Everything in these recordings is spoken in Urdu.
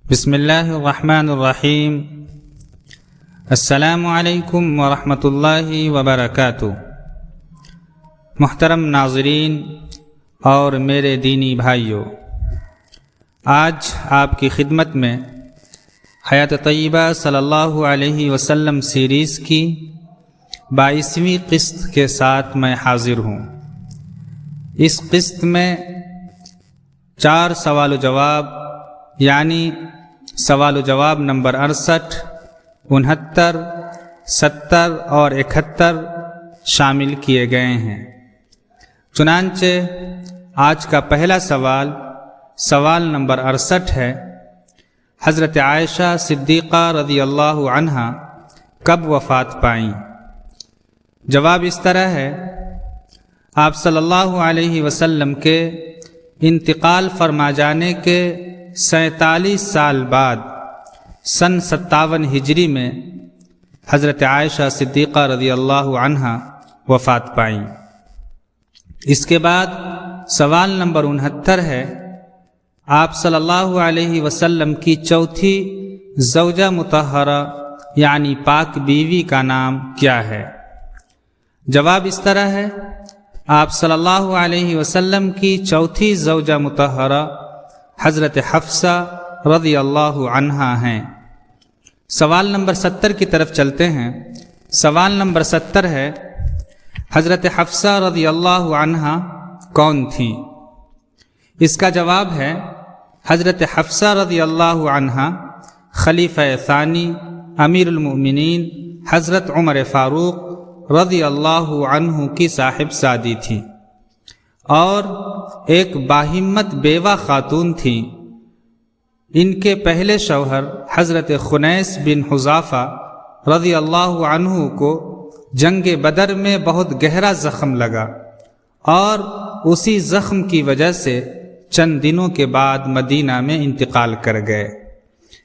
بسم اللہ الرحمن الرحیم۔ السلام علیکم ورحمۃ اللہ وبرکاتہ۔ محترم ناظرین اور میرے دینی بھائیوں، آج آپ کی خدمت میں حیات طیبہ صلی اللہ علیہ وسلم سیریز کی 22ویں قسط کے ساتھ میں حاضر ہوں۔ اس قسط میں 4 سوال و جواب یعنی سوال و جواب نمبر 68، 69، 70 اور 71 شامل کیے گئے ہیں۔ چنانچہ آج کا پہلا سوال نمبر 68 ہے، حضرت عائشہ صدیقہ رضی اللہ عنہا کب وفات پائیں؟ جواب اس طرح ہے، آپ صلی اللہ علیہ وسلم کے انتقال فرما جانے کے 47 سال بعد سن 57 ہجری میں حضرت عائشہ صدیقہ رضی اللہ عنہا وفات پائیں۔ اس کے بعد سوال نمبر 69 ہے، آپ صلی اللہ علیہ وسلم کی چوتھی زوجہ مطہرہ یعنی پاک بیوی کا نام کیا ہے؟ جواب اس طرح ہے، آپ صلی اللہ علیہ وسلم کی چوتھی زوجہ مطہرہ حضرت حفصہ رضی اللہ عنہا ہیں۔ سوال نمبر 70 کی طرف چلتے ہیں۔ سوال نمبر 70 ہے، حضرت حفصہ رضی اللہ عنہا کون تھیں؟ اس کا جواب ہے، حضرت حفصہ رضی اللہ عنہا خلیفہ ثانی امیر المؤمنین حضرت عمر فاروق رضی اللہ عنہ کی صاحب زادی تھیں اور ایک باہمت بیوہ خاتون تھیں۔ ان کے پہلے شوہر حضرت خنیس بن حذافہ رضی اللہ عنہ کو جنگ بدر میں بہت گہرا زخم لگا اور اسی زخم کی وجہ سے چند دنوں کے بعد مدینہ میں انتقال کر گئے۔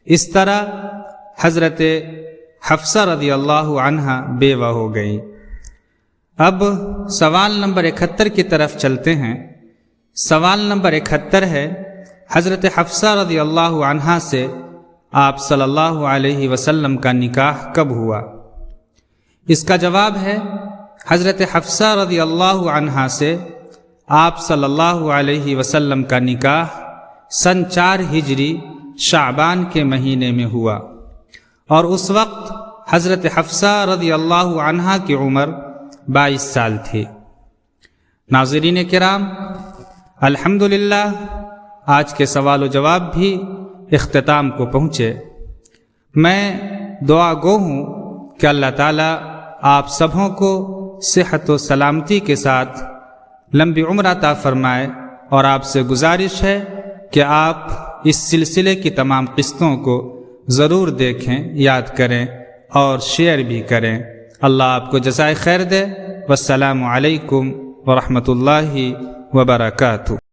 اس طرح حضرت حفصہ رضی اللہ عنہا بیوہ ہو گئیں۔ اب سوال نمبر 71 کی طرف چلتے ہیں۔ سوال نمبر 71 ہے، حضرت حفصہ رضی اللہ عنہا سے آپ صلی اللہ علیہ وسلم کا نکاح کب ہوا؟ اس کا جواب ہے، حضرت حفصہ رضی اللہ عنہا سے آپ صلی اللہ علیہ وسلم کا نکاح سن 4 ہجری شعبان کے مہینے میں ہوا اور اس وقت حضرت حفصہ رضی اللہ عنہا کی عمر 22 سال تھی۔ ناظرین کرام، الحمدللہ آج کے سوال و جواب بھی اختتام کو پہنچے۔ میں دعا گو ہوں کہ اللہ تعالیٰ آپ سبھوں کو صحت و سلامتی کے ساتھ لمبی عمر عطا فرمائے، اور آپ سے گزارش ہے کہ آپ اس سلسلے کی تمام قسطوں کو ضرور دیکھیں، یاد کریں اور شیئر بھی کریں۔ اللہ آپ کو جزائے خیر دے۔ والسلام علیکم ورحمۃ اللہ وبرکاتہ۔